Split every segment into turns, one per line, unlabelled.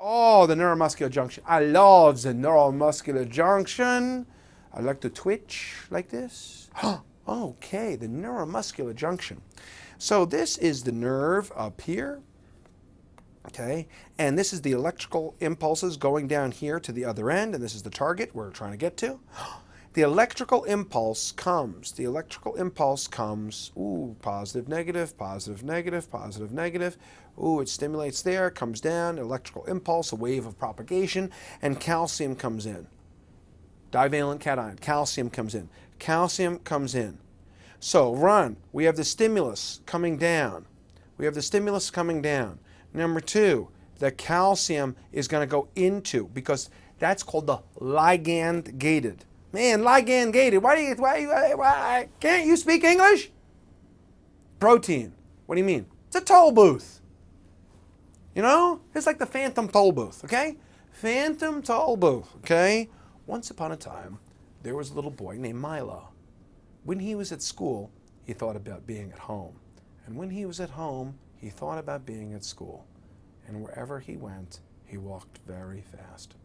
Oh, the neuromuscular junction. I love the neuromuscular junction. I like to twitch like this. Okay, the neuromuscular junction. So this is the nerve up here. Okay, and this is the electrical impulses going down here to the other end, and this is the target we're trying to get to. The electrical impulse comes, ooh, positive, negative, positive, negative, positive, negative. Ooh, it stimulates there, comes down, electrical impulse, a wave of propagation, and calcium comes in. Divalent cation, calcium comes in. Calcium comes in. So run, we have the stimulus coming down. Number two, the calcium is going to go into, because that's called the ligand gated. Man, ligand gated. Why can't you speak English? Protein. What do you mean? It's a toll booth. You know? It's like the phantom toll booth, okay? Phantom toll booth, okay? Once upon a time, there was a little boy named Milo. When he was at school, he thought about being at home. And when he was at home, he thought about being at school. And wherever he went, he walked very fast.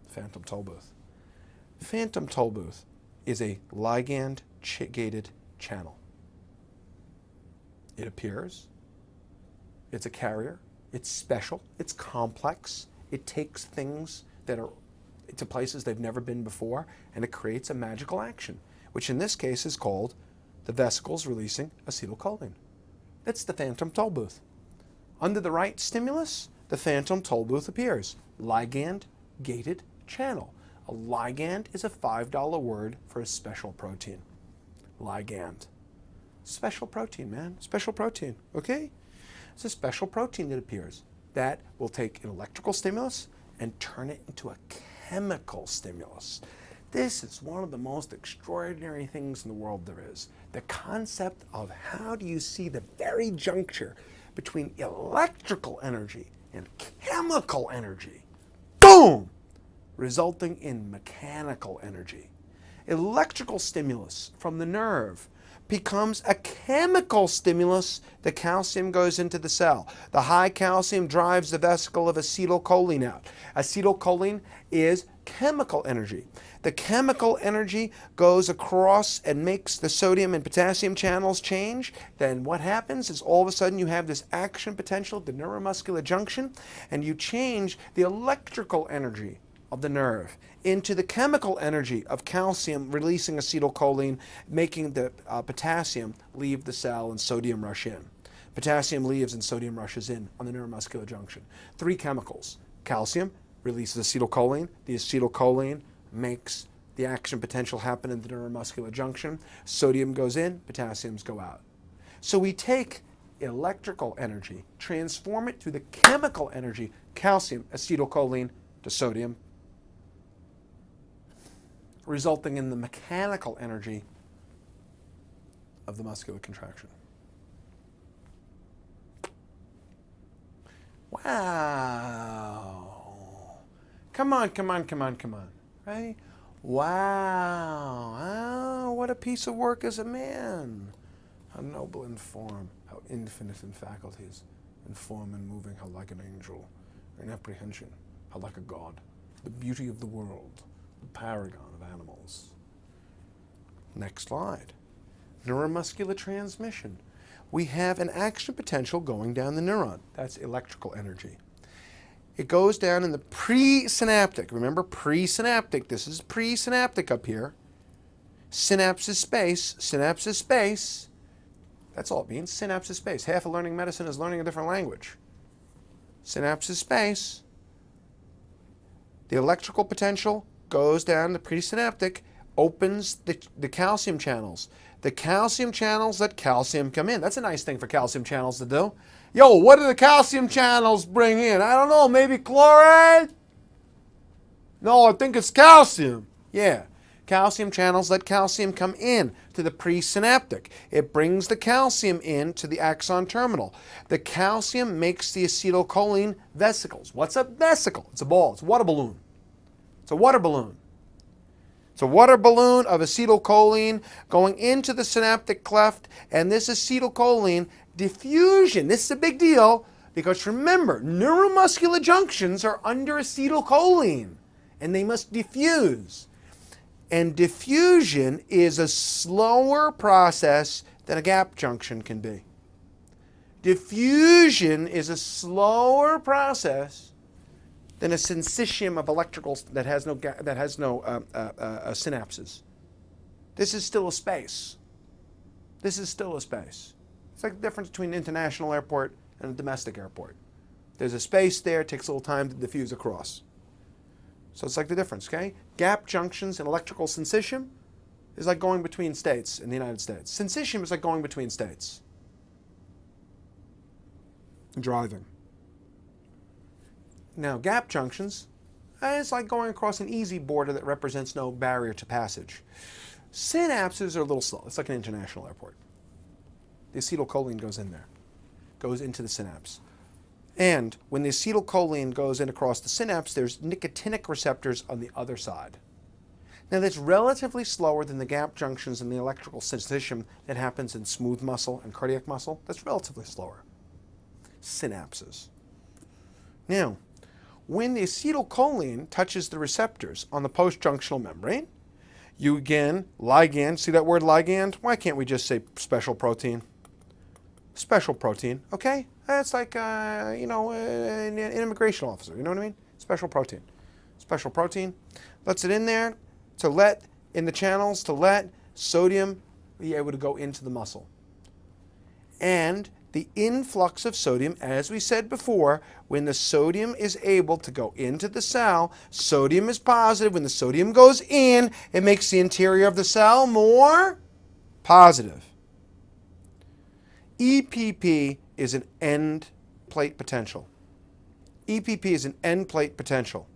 Phantom toll booth. Phantom toll booth is a ligand-gated channel. It appears, it's a carrier, it's special, it's complex, it takes things that are to places they've never been before, and it creates a magical action, which in this case is called the vesicles releasing acetylcholine. That's the phantom toll booth. Under the right stimulus, the phantom toll booth appears. Ligand-gated channel. A ligand is a $5 word for a special protein. Ligand. Special protein, man. Special protein, okay? It's a special protein that appears that will take an electrical stimulus and turn it into a chemical stimulus. This is one of the most extraordinary things in the world there is. The concept of how do you see the very juncture between electrical energy and chemical energy. Boom! Resulting in mechanical energy. Electrical stimulus from the nerve becomes a chemical stimulus. The calcium goes into the cell. The high calcium drives the vesicle of acetylcholine out. Acetylcholine is chemical energy. The chemical energy goes across and makes the sodium and potassium channels change. Then what happens is all of a sudden you have this action potential, the neuromuscular junction, and you change the electrical energy of the nerve into the chemical energy of calcium releasing acetylcholine, making the potassium leave the cell and sodium rush in. Potassium leaves and sodium rushes in on the neuromuscular junction. Three chemicals. Calcium releases acetylcholine. The acetylcholine makes the action potential happen in the neuromuscular junction. Sodium goes in, potassiums go out. So we take electrical energy, transform it to the chemical energy, calcium, acetylcholine to sodium, resulting in the mechanical energy of the muscular contraction. Wow. Come on, right? Wow. Oh, what a piece of work as a man. How noble in form, how infinite in faculties, in form and moving, how like an angel, in apprehension, how like a god, the beauty of the world, the paragon of animals. Next slide. Neuromuscular transmission. We have an action potential going down the neuron. That's electrical energy. It goes down in the presynaptic. Remember, presynaptic. This is presynaptic up here. Synapse is space. Synapse is space. That's all it means. Synapse is space. Half of learning medicine is learning a different language. Synapse is space. The electrical potential goes down the presynaptic, opens the calcium channels. The calcium channels let calcium come in. That's a nice thing for calcium channels to do. Yo, what do the calcium channels bring in? I don't know, maybe chloride? No, I think it's calcium. Yeah, calcium channels let calcium come in to the presynaptic. It brings the calcium in to the axon terminal. The calcium makes the acetylcholine vesicles. What's a vesicle? It's a ball. It's a water balloon. It's a water balloon. It's a water balloon of acetylcholine going into the synaptic cleft, and this acetylcholine diffusion, this is a big deal, Because remember, neuromuscular junctions are under acetylcholine, and they must diffuse. And diffusion is a slower process than a gap junction can be. Diffusion is a slower process than a syncytium of electricals that has no synapses. This is still a space. This is still a space. It's like the difference between an international airport and a domestic airport. There's a space there, it takes a little time to diffuse across. So it's like the difference, okay? Gap junctions and electrical syncytium is like going between states in the United States. Syncytium is like going between states. Driving. Now, gap junctions, it's like going across an easy border that represents no barrier to passage. Synapses are a little slow. It's like an international airport. The acetylcholine goes in there, goes into the synapse. And when the acetylcholine goes in across the synapse, there's nicotinic receptors on the other side. Now, that's relatively slower than the gap junctions and the electrical syncytium that happens in smooth muscle and cardiac muscle. That's relatively slower. Synapses. Now, when the acetylcholine touches the receptors on the postjunctional membrane, you again, ligand, see that word ligand? Why can't we just say special protein? Special protein, okay? That's like, an immigration officer, you know what I mean? Special protein. Special protein lets it in there to let, in the channels, to let sodium be able to go into the muscle. And the influx of sodium, as we said before, when the sodium is able to go into the cell, sodium is positive. When the sodium goes in, it makes the interior of the cell more positive. EPP is an end plate potential. EPP is an end plate potential.